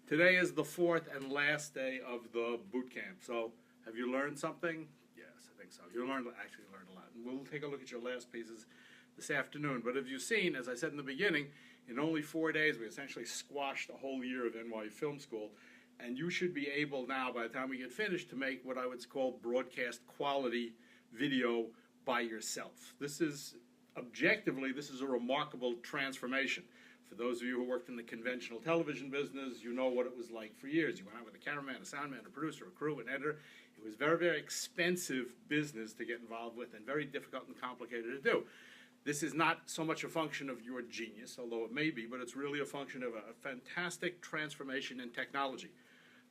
Today is the fourth and last day of the boot camp. So, have you learned something? Yes, I think so. You actually learned a lot. And we'll take a look at your last pieces this afternoon. But as you've seen, as I said in the beginning, in only 4 days, we essentially squashed a whole year of NYU Film School. And you should be able now, by the time we get finished, to make what I would call broadcast quality video by yourself. This is, objectively, this is a remarkable transformation. For those of you who worked in the conventional television business, you know what it was like for years. You went out with a cameraman, a soundman, a producer, a crew, an editor. It was very, very expensive business to get involved with and very difficult and complicated to do. This is not so much a function of your genius, although it may be, but it's really a function of a fantastic transformation in technology.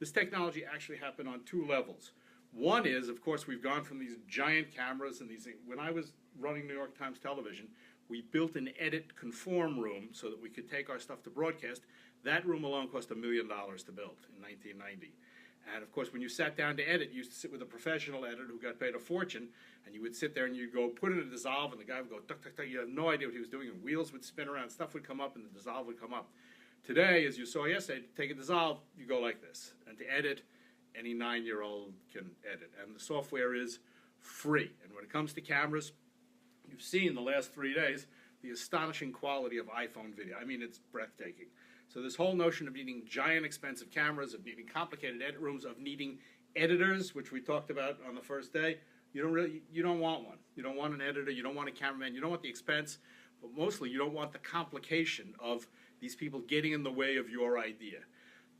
This technology actually happened on two levels. One is, of course, we've gone from these giant cameras and these things. When I was running New York Times Television, we built an edit conform room so that we could take our stuff to broadcast. That room alone cost $1 million to build in 1990. And of course, when you sat down to edit, you used to sit with a professional editor who got paid a fortune, and you would sit there and you'd go put in a dissolve, and the guy would go tuck, tuck, tuck. You had no idea what he was doing, and wheels would spin around, stuff would come up, and the dissolve would come up. Today, as you saw yesterday, to take a dissolve, you go like this. And to edit, any 9-year-old can edit. And the software is free. And when it comes to cameras, you've seen the last 3 days the astonishing quality of iPhone video. I mean, it's breathtaking. So this whole notion of needing giant expensive cameras, of needing complicated edit rooms, of needing editors, which we talked about on the first day, you don't want one. You don't want an editor, you don't want a cameraman, you don't want the expense, but mostly you don't want the complication of these people getting in the way of your idea.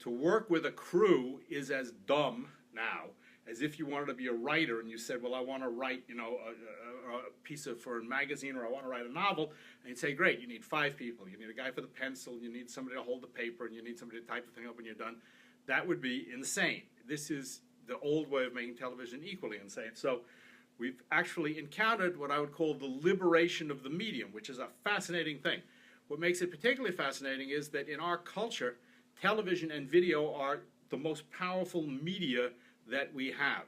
To work with a crew is as dumb now as if you wanted to be a writer and you said, well, I want to write, a piece for a magazine, or I want to write a novel, and you'd say, great, you need 5 people. You need a guy for the pencil, you need somebody to hold the paper, and you need somebody to type the thing up when you're done. That would be insane. This is the old way of making television equally insane. So we've actually encountered what I would call the liberation of the medium, which is a fascinating thing. What makes it particularly fascinating is that in our culture, television and video are the most powerful media that we have.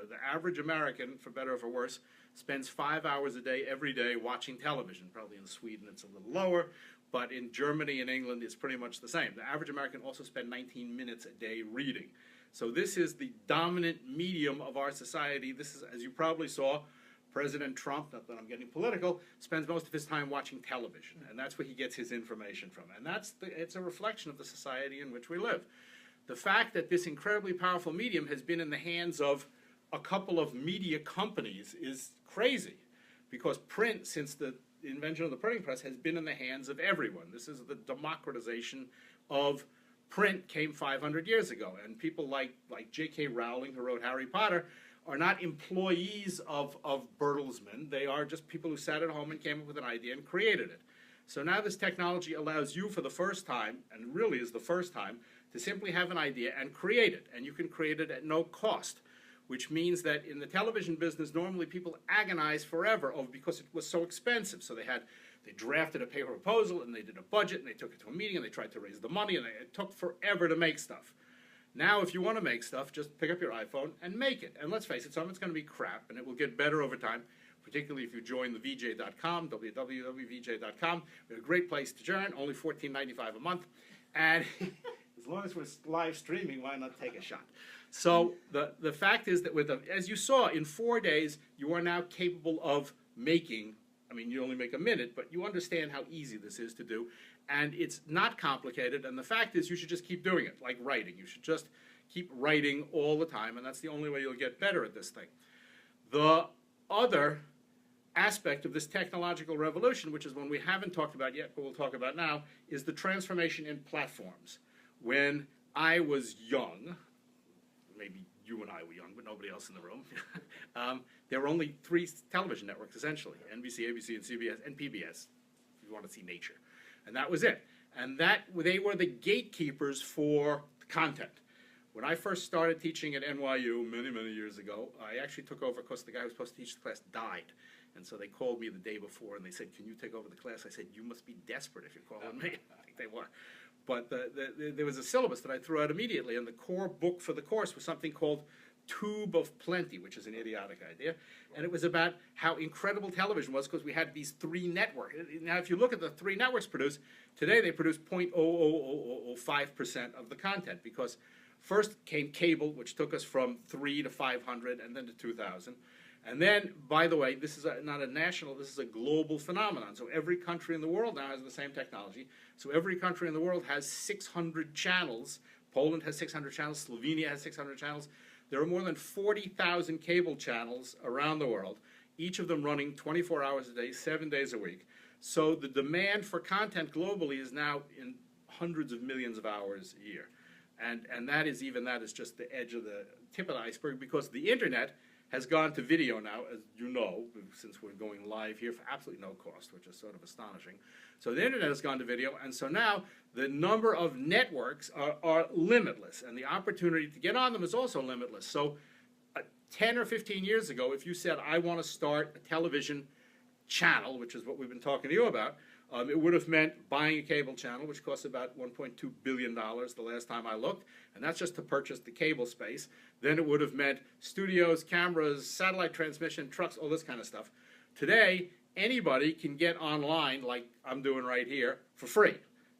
The average American, for better or for worse, spends 5 hours a day, every day, watching television. Probably in Sweden it's a little lower, but in Germany and England it's pretty much the same. The average American also spends 19 minutes a day reading. So this is the dominant medium of our society. This is, as you probably saw, President Trump, not that I'm getting political, spends most of his time watching television, and that's where he gets his information from. And it's a reflection of the society in which we live. The fact that this incredibly powerful medium has been in the hands of a couple of media companies is crazy, because print, since the invention of the printing press, has been in the hands of everyone. This is the democratization of print came 500 years ago, and people like J.K. Rowling, who wrote Harry Potter, are not employees of Bertelsmann. They are just people who sat at home and came up with an idea and created it. So now this technology allows you for the first time, and really is the first time, to simply have an idea and create it. And you can create it at no cost, which means that in the television business, normally people agonize forever because it was so expensive. So they drafted a paper proposal, and they did a budget, and they took it to a meeting, and they tried to raise the money, and it took forever to make stuff. Now, if you want to make stuff, just pick up your iPhone and make it. And let's face it, some of it's going to be crap, and it will get better over time, particularly if you join the VJ.com, www.vj.com. We're a great place to join, only $14.95 a month. And as long as we're live streaming, why not take a shot? So the fact is that as you saw, in 4 days, you are now capable of making, I mean, you only make a minute, but you understand how easy this is to do. And it's not complicated, and the fact is you should just keep doing it, like writing. You should just keep writing all the time, and that's the only way you'll get better at this thing. The other aspect of this technological revolution, which is one we haven't talked about yet, but we'll talk about now, is the transformation in platforms. When I was young, maybe you and I were young, but nobody else in the room, there were only 3 television networks, essentially, NBC, ABC, and CBS, and PBS, if you want to see nature. And that was it. And they were the gatekeepers for the content. When I first started teaching at NYU many, many years ago, I actually took over because the guy who was supposed to teach the class died. And so they called me the day before, and they said, can you take over the class? I said, you must be desperate if you're calling me. I think they were. But there was a syllabus that I threw out immediately, and the core book for the course was something called Tube of Plenty, which is an idiotic idea, and it was about how incredible television was because we had these three networks. Now, if you look at the three networks produced, today they produce 0.00005% of the content because first came cable, which took us from 3 to 500 and then to 2,000. And then, by the way, this is not a national, this is a global phenomenon. So every country in the world now has the same technology. So every country in the world has 600 channels. Poland has 600 channels. Slovenia has 600 channels. There are more than 40,000 cable channels around the world, each of them running 24 hours a day, 7 days a week. So the demand for content globally is now in hundreds of millions of hours a year. And that is just the edge of the tip of the iceberg because the internet has gone to video now, as you know, since we're going live here for absolutely no cost, which is sort of astonishing. So the internet has gone to video, and so now the number of networks are limitless, and the opportunity to get on them is also limitless. So 10 or 15 years ago, if you said, I want to start a television channel, which is what we've been talking to you about, it would have meant buying a cable channel, which costs about $1.2 billion the last time I looked, and that's just to purchase the cable space. Then it would have meant studios, cameras, satellite transmission, trucks, all this kind of stuff. Today, anybody can get online, like I'm doing right here, for free.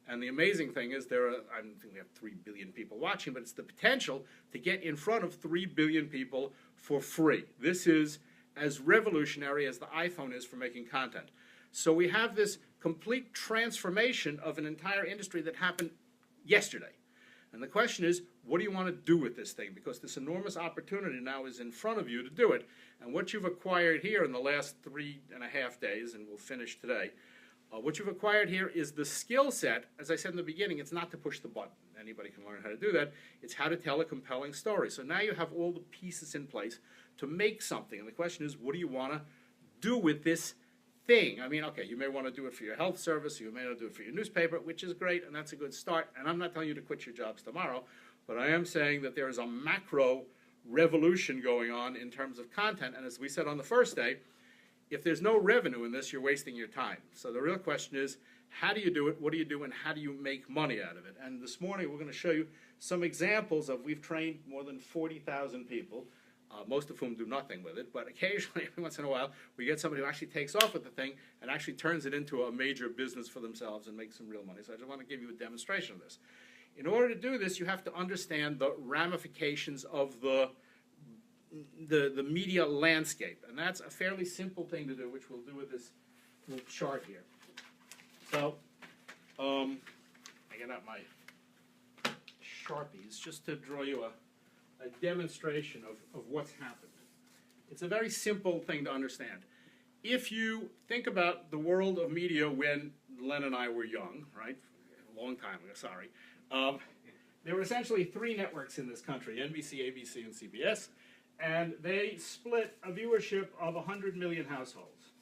And the amazing thing is I don't think we have 3 billion people watching, but it's the potential to get in front of 3 billion people for free. This is as revolutionary as the iPhone is for making content. So we have this complete transformation of an entire industry that happened yesterday. And the question is, what do you want to do with this thing? Because this enormous opportunity now is in front of you to do it. And what you've acquired here in the last 3.5 days, and we'll finish today, what you've acquired here is the skill set. As I said in the beginning, it's not to push the button. Anybody can learn how to do that. It's how to tell a compelling story. So now you have all the pieces in place to make something. And the question is, what do you want to do with this thing? I mean, okay, you may want to do it for your health service, you may want to do it for your newspaper, which is great, and that's a good start. And I'm not telling you to quit your jobs tomorrow, but I am saying that there is a macro revolution going on in terms of content. And as we said on the first day, if there's no revenue in this, you're wasting your time. So the real question is, how do you do it, what do you do, and how do you make money out of it? And this morning we're going to show you some examples of, we've trained more than 40,000 people, most of whom do nothing with it, but occasionally, every once in a while, we get somebody who actually takes off with the thing and actually turns it into a major business for themselves and makes some real money. So I just want to give you a demonstration of this. In order to do this, you have to understand the ramifications of the media landscape, and that's a fairly simple thing to do, which we'll do with this little chart here. So, I get out my Sharpies just to draw you a demonstration of what's happened. It's a very simple thing to understand. If you think about the world of media when Len and I were young, right, a long time ago, sorry, there were essentially 3 networks in this country, NBC, ABC, and CBS, and they split a viewership of 100 million households,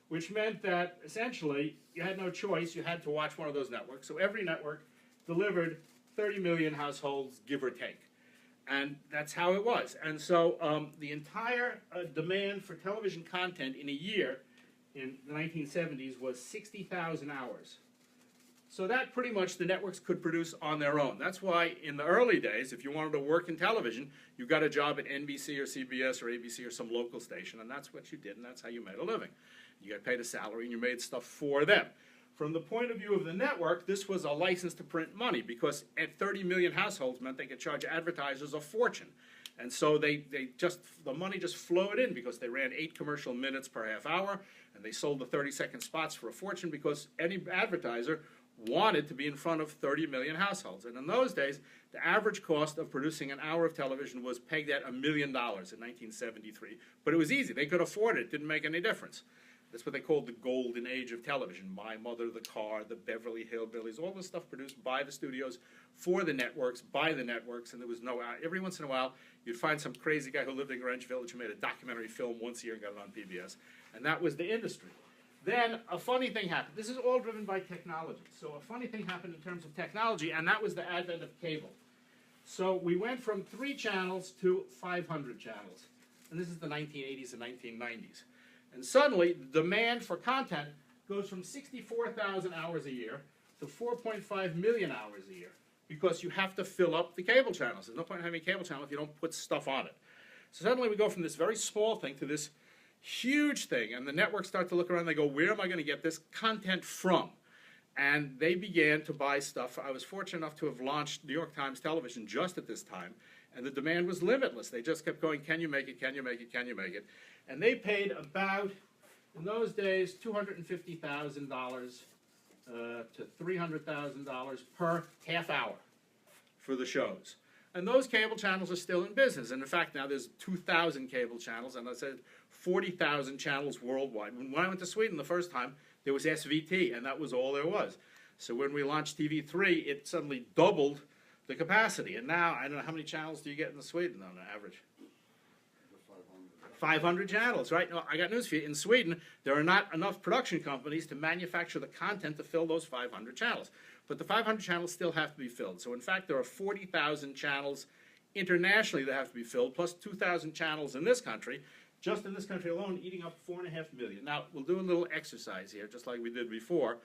which meant that essentially you had no choice, you had to watch one of those networks. So every network delivered 30 million households, give or take. And that's how it was. And so the entire demand for television content in a year in the 1970s was 60,000 hours. So that pretty much the networks could produce on their own. That's why in the early days, if you wanted to work in television, you got a job at NBC or CBS or ABC or some local station, and that's what you did, and that's how you made a living. You got paid a salary, and you made stuff for them. From the point of view of the network, this was a license to print money, because at 30 million households meant they could charge advertisers a fortune. And so the money just flowed in because they ran 8 commercial minutes per half hour, and they sold the 30-second spots for a fortune because any advertiser wanted to be in front of 30 million households. And in those days, the average cost of producing an hour of television was pegged at $1 million in 1973. But it was easy. They could afford it. It didn't make any difference. That's what they called the golden age of television. My Mother, The Car, The Beverly Hillbillies, all this stuff produced by the studios, for the networks, by the networks, and there was no, every once in a while, you'd find some crazy guy who lived in Greenwich Village who made a documentary film once a year and got it on PBS, and that was the industry. Then a funny thing happened. This is all driven by technology. So a funny thing happened in terms of technology, and that was the advent of cable. So we went from 3 channels to 500 channels, and this is the 1980s and 1990s. And suddenly, the demand for content goes from 64,000 hours a year to 4.5 million hours a year, because you have to fill up the cable channels. There's no point in having a cable channel if you don't put stuff on it. So suddenly we go from this very small thing to this huge thing, and the networks start to look around and they go, where am I going to get this content from? And they began to buy stuff. I was fortunate enough to have launched New York Times Television just at this time, and the demand was limitless. They just kept going, can you make it, can you make it, can you make it? And they paid about, in those days, $250,000 to $300,000 per half hour for the shows. And those cable channels are still in business. And in fact, now there's 2,000 cable channels, and I said 40,000 channels worldwide. When I went to Sweden the first time, there was SVT, and that was all there was. So when we launched TV3, it suddenly doubled the capacity. And now, I don't know, how many channels do you get in Sweden on average? 500 channels, right? No, I got news for you. In Sweden, there are not enough production companies to manufacture the content to fill those 500 channels. But the 500 channels still have to be filled. So in fact, there are 40,000 channels internationally that have to be filled, plus 2,000 channels in this country. Just in this country alone, eating up 4.5 million. Now, we'll do a little exercise here, just like we did before.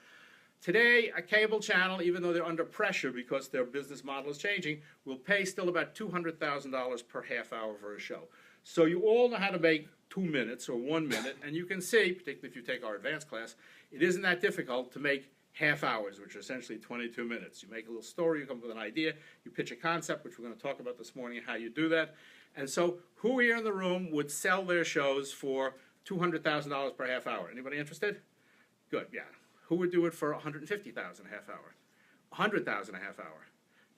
Today, a cable channel, even though they're under pressure because their business model is changing, will pay still about $200,000 per half hour for a show. So you all know how to make 2 minutes or 1 minute, and you can see, particularly if you take our advanced class, it isn't that difficult to make half hours, which are essentially 22 minutes. You make a little story, you come up with an idea, you pitch a concept, which we're going to talk about this morning, how you do that. And so who here in the room would sell their shows for $200,000 per half hour? Anybody interested? Good, yeah. Who would do it for $150,000 a half hour? $100,000 a half hour?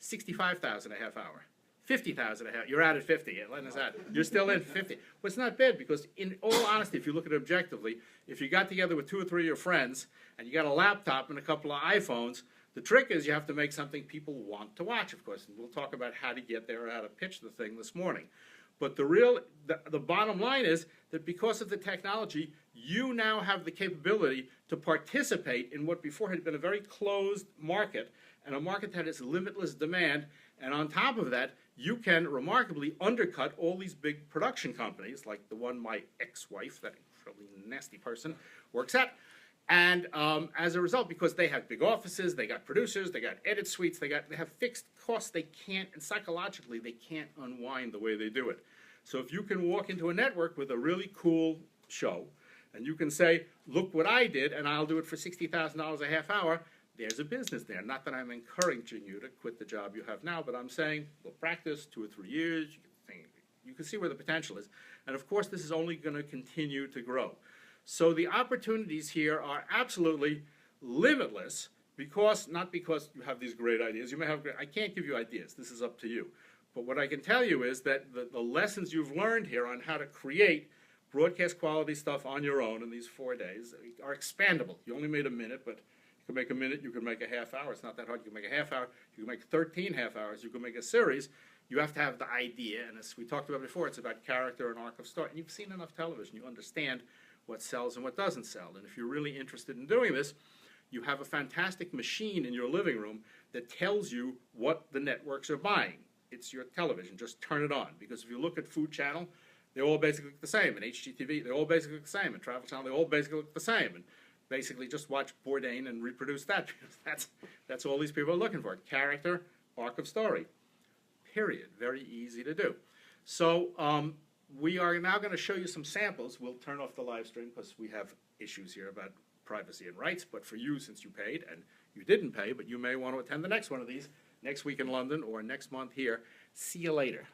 $65,000 a half hour? $50,000 a half. You're out at 50. Letting us out. You're still in 50. Well, it's not bad because, in all honesty, if you look at it objectively, if you got together with 2 or 3 of your friends and you got a laptop and a couple of iPhones, the trick is you have to make something people want to watch, of course. And we'll talk about how to get there or how to pitch the thing this morning. But the bottom line is that because of the technology, you now have the capability to participate in what before had been a very closed market, and a market that has limitless demand. And on top of that, you can remarkably undercut all these big production companies, like the one my ex-wife, that really nasty person, works at. And as a result, because they have big offices, they got producers, they got edit suites, they have fixed costs, they can't, and psychologically, they can't unwind the way they do it. So if you can walk into a network with a really cool show, and you can say, look what I did, and I'll do it for $60,000 a half hour, there's a business there. Not that I'm encouraging you to quit the job you have now, but I'm saying, well, practice 2 or 3 years, you can see where the potential is. And of course, this is only going to continue to grow. So the opportunities here are absolutely limitless, not because you have these great ideas. You may have I can't give you ideas. This is up to you. But what I can tell you is that the lessons you've learned here on how to create broadcast quality stuff on your own in these 4 days are expandable. You only made a minute, but you can make a minute, you can make a half hour. It's not that hard. You can make a half hour, you can make 13 half hours, you can make a series. You have to have the idea, and as we talked about before, it's about character and arc of story. And you've seen enough television, you understand what sells and what doesn't sell. And if you're really interested in doing this, you have a fantastic machine in your living room that tells you what the networks are buying. It's your television. Just turn it on. Because if you look at Food Channel, they're all basically the same. And HGTV, they're all basically the same. And Travel Channel, they're all basically the same. And basically just watch Bourdain and reproduce that. That's all these people are looking for. Character, arc of story. Period. Very easy to do. So we are now going to show you some samples. We'll turn off the live stream because we have issues here about privacy and rights. But for you, since you paid, and you didn't pay, but you may want to attend the next one of these next week in London or next month here. See you later.